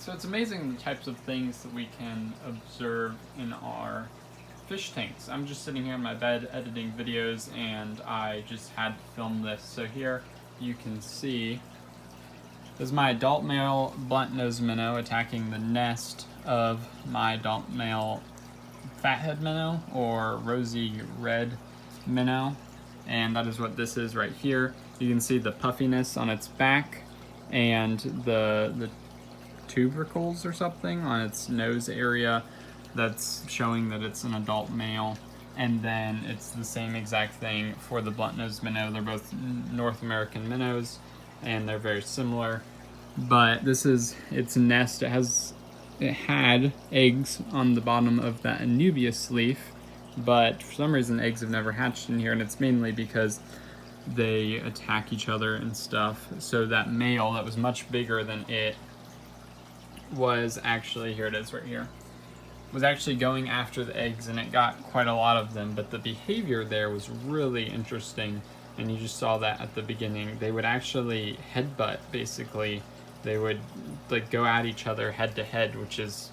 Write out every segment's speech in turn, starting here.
So it's amazing the types of things that we can observe in our fish tanks. I'm just sitting here in my bed editing videos, and I just had to film this. So here you can see this is my adult male blunt-nosed minnow attacking the nest of my adult male fathead minnow or rosy red minnow, and that is what this is right here. You can see the puffiness on its back and the tubercles or something on its nose area that's showing that it's an adult male. And then it's the same exact thing for the blunt-nosed minnow. They're both North American minnows and they're very similar. But this is its nest. It had eggs on the bottom of that Anubias leaf, but for some reason eggs have never hatched in here, and it's mainly because they attack each other and stuff. So that male that was much bigger than it was actually, here it is right here, was actually going after the eggs, and it got quite a lot of them, but the behavior there was really interesting, and you just saw that at the beginning. They would actually headbutt, basically. They would like go at each other head to head, which is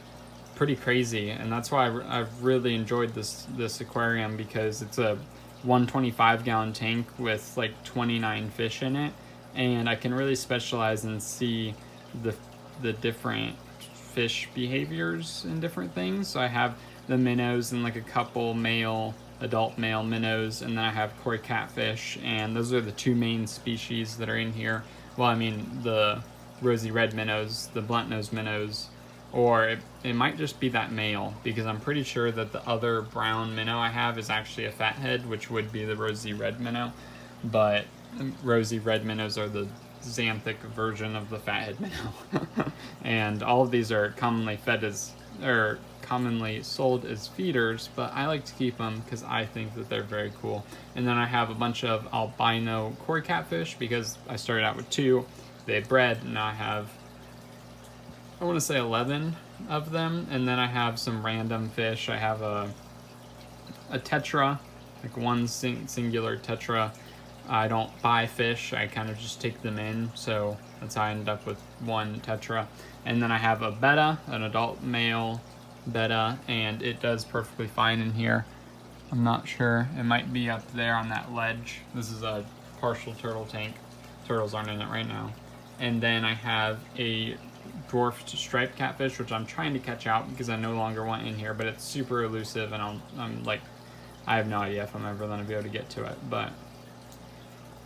pretty crazy, and that's why I've really enjoyed this aquarium, because it's a 125-gallon tank with like 29 fish in it, and I can really specialize and see the different fish behaviors and different things. So I have the minnows and like a couple adult male minnows, and then I have koi catfish, and those are the two main species that are in here. Well, I mean the rosy red minnows, the blunt-nosed minnows, or it might just be that male, because I'm pretty sure that the other brown minnow I have is actually a fathead, which would be the rosy red minnow, but rosy red minnows are the xanthic version of the fathead minnow. And all of these are commonly commonly sold as feeders, but I like to keep them because I think that they're very cool. And then I have a bunch of albino koi catfish, because I started out with 2, they bred, and now I have, I want to say 11 of them. And then I have some random fish. I have a tetra, like one singular tetra. I don't buy fish, I kind of just take them in, so that's how I ended up with one tetra. And then I have a betta, an adult male betta, and it does perfectly fine in here. I'm not sure, it might be up there on that ledge. This is a partial turtle tank. Turtles aren't in it right now. And then I have a dwarfed striped catfish, which I'm trying to catch out because I no longer want in here, but it's super elusive, and I'm like, I have no idea if I'm ever going to be able to get to it, but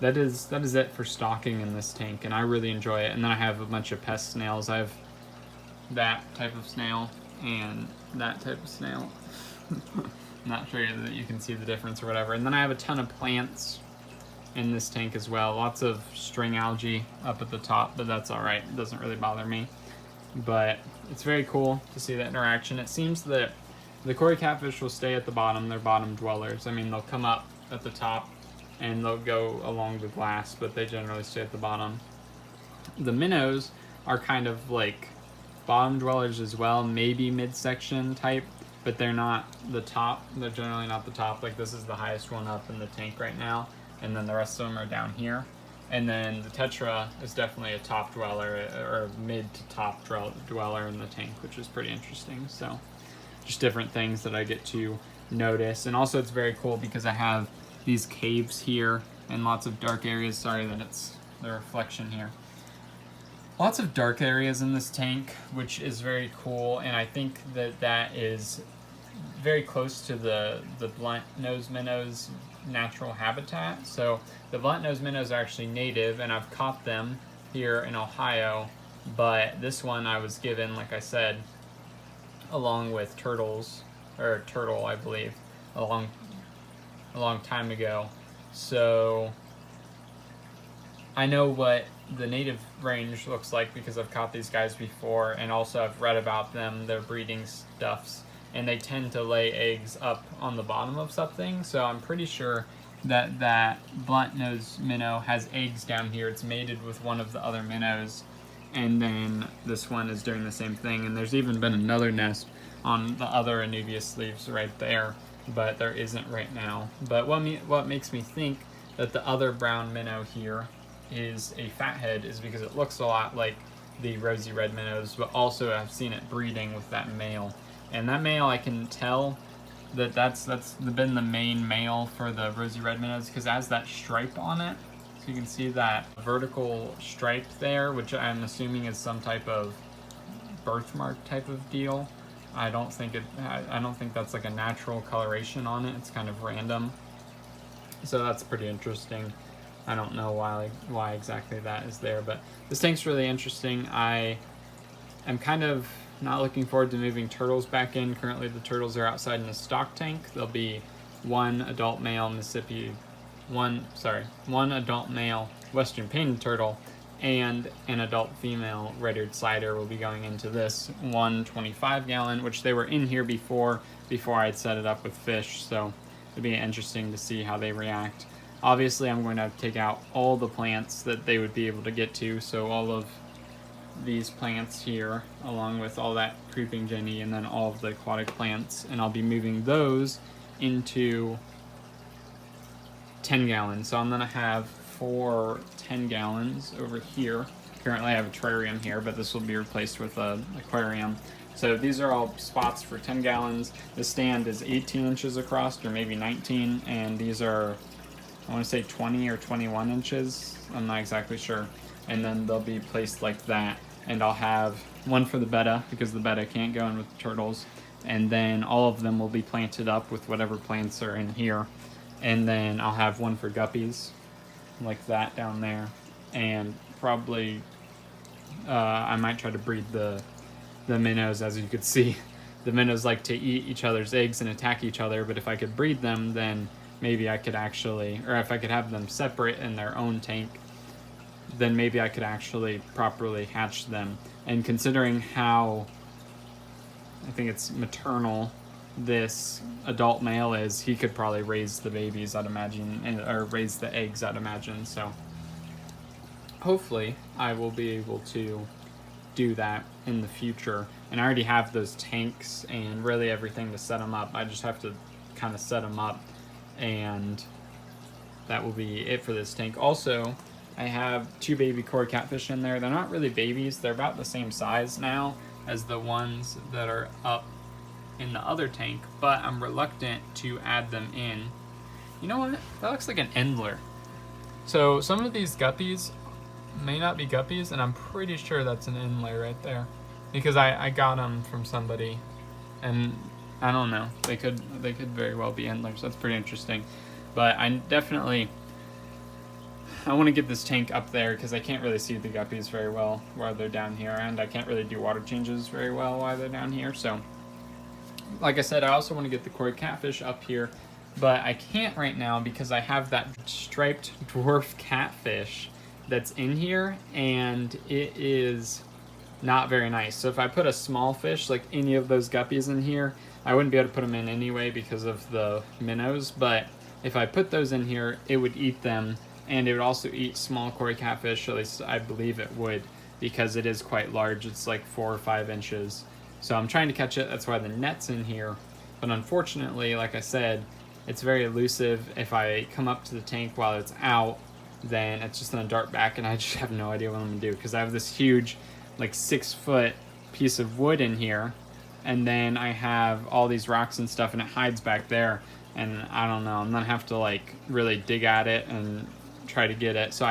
that is it for stocking in this tank, and I really enjoy it. And then I have a bunch of pest snails. I have that type of snail and that type of snail. I'm not sure that you can see the difference or whatever. And then I have a ton of plants in this tank as well. Lots of string algae up at the top, but that's all right. It doesn't really bother me. But it's very cool to see that interaction. It seems that the koi catfish will stay at the bottom. They're bottom dwellers. I mean, they'll come up at the top and they'll go along the glass, but they generally stay at the bottom. The minnows are kind of like bottom dwellers as well, maybe midsection type, but they're not the top. They're generally not the top. Like this is the highest one up in the tank right now, and then the rest of them are down here. And then the tetra is definitely a top dweller, or mid to top dweller in the tank, which is pretty interesting. So just different things that I get to notice. And also it's very cool because I have these caves here and lots of dark areas. Sorry that it's the reflection here. Lots of dark areas in this tank, which is very cool, and I think that is very close to the blunt-nosed minnows natural habitat. So the blunt-nosed minnows are actually native, and I've caught them here in Ohio, but this one I was given, like I said, along with turtles, or turtle I believe, a long time ago. So I know what the native range looks like because I've caught these guys before, and also I've read about them, their breeding stuffs, and they tend to lay eggs up on the bottom of something. So I'm pretty sure that blunt-nosed minnow has eggs down here. It's mated with one of the other minnows, and then this one is doing the same thing. And there's even been another nest on the other Anubias leaves right there, but there isn't right now. But what makes me think that the other brown minnow here is a fathead is because it looks a lot like the rosy red minnows, but also I've seen it breeding with that male. And that male, I can tell that that's been the main male for the rosy red minnows, because it has that stripe on it. So you can see that vertical stripe there, which I'm assuming is some type of birthmark type of deal. I don't think that's like a natural coloration on it. It's kind of random. So that's pretty interesting. I don't know why exactly that is there, but this tank's really interesting. I am kind of not looking forward to moving turtles back in. Currently the turtles are outside in a stock tank. There'll be one adult male one adult male western painted turtle, and an adult female red-eared slider will be going into this 125 gallon, which they were in here before I'd set it up with fish, so it'd be interesting to see how they react. Obviously I'm going to take out all the plants that they would be able to get to, so all of these plants here, along with all that creeping jenny, and then all of the aquatic plants, and I'll be moving those into 10 gallons. So I'm gonna have 4 10 gallons over here. Currently I have a terrarium here, but this will be replaced with an aquarium. So these are all spots for 10 gallons. The stand is 18 inches across, or maybe 19, and these are, I want to say 20 or 21 inches. I'm not exactly sure. And then they'll be placed like that. And I'll have one for the betta, because the betta can't go in with the turtles. And then all of them will be planted up with whatever plants are in here. And then I'll have one for guppies, like that down there. And probably I might try to breed the minnows. As you could see, the minnows like to eat each other's eggs and attack each other, but if I could breed them, then maybe I could actually, or if I could have them separate in their own tank, then maybe I could actually properly hatch them. And considering how, I think it's maternal, this adult male is, he could probably raise the babies, I'd imagine, or raise the eggs, I'd imagine. So hopefully I will be able to do that in the future. And I already have those tanks and really everything to set them up. I just have to kind of set them up, and that will be it for this tank. Also, I have 2 baby koi catfish in there. They're not really babies. They're about the same size now as the ones that are up in the other tank, but I'm reluctant to add them in. You know what? That looks like an endler. So some of these guppies may not be guppies, and I'm pretty sure that's an endler right there, because I got them from somebody, and I don't know. They could very well be endlers. That's pretty interesting. But I want to get this tank up there because I can't really see the guppies very well while they're down here, and I can't really do water changes very well while they're down here. So, like I said, I also want to get the koi catfish up here, but I can't right now because I have that striped dwarf catfish that's in here, and it is not very nice. So if I put a small fish, like any of those guppies in here, I wouldn't be able to put them in anyway because of the minnows, but if I put those in here, it would eat them. And it would also eat small koi catfish, at least I believe it would, because it is quite large. It's like 4 or 5 inches. So I'm trying to catch it. That's why the net's in here. But unfortunately, like I said, it's very elusive. If I come up to the tank while it's out, then it's just going to dart back, and I just have no idea what I'm going to do, because I have this huge, like 6-foot piece of wood in here, and then I have all these rocks and stuff, and it hides back there. And I don't know. I'm going to have to like really dig at it and try to get it. So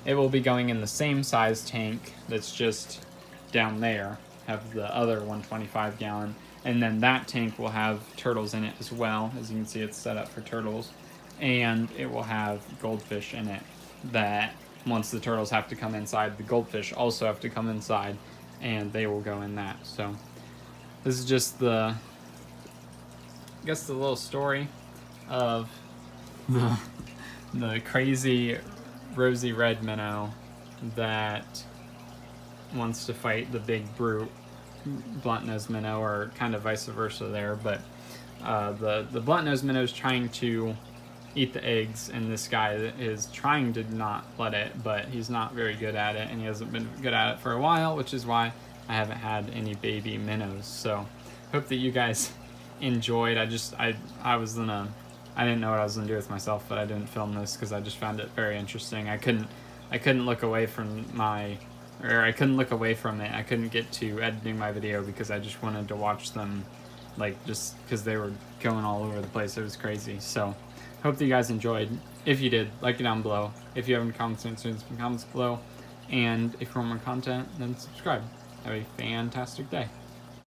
it will be going in the same size tank that's just down there, have the other 125 gallon, and then that tank will have turtles in it as well. As you can see, it's set up for turtles, and it will have goldfish in it that once the turtles have to come inside, the goldfish also have to come inside, and they will go in that. So this is just the little story of the crazy rosy red minnow that wants to fight the big brute blunt-nosed minnow, or kind of vice versa there. But the blunt-nosed minnow is trying to eat the eggs, and this guy is trying to not let it, but he's not very good at it, and he hasn't been good at it for a while, which is why I haven't had any baby minnows. So hope that you guys enjoyed. I didn't know what I was gonna do with myself, but I didn't film this because I just found it very interesting. I couldn't look away from my or I couldn't look away from it. I couldn't get to editing my video because I just wanted to watch them, like, just because they were going all over the place. It was crazy. So hope that you guys enjoyed. If you did, like it down below. If you have any comments, answers, comments below. And if you want more content, then subscribe. Have a fantastic day.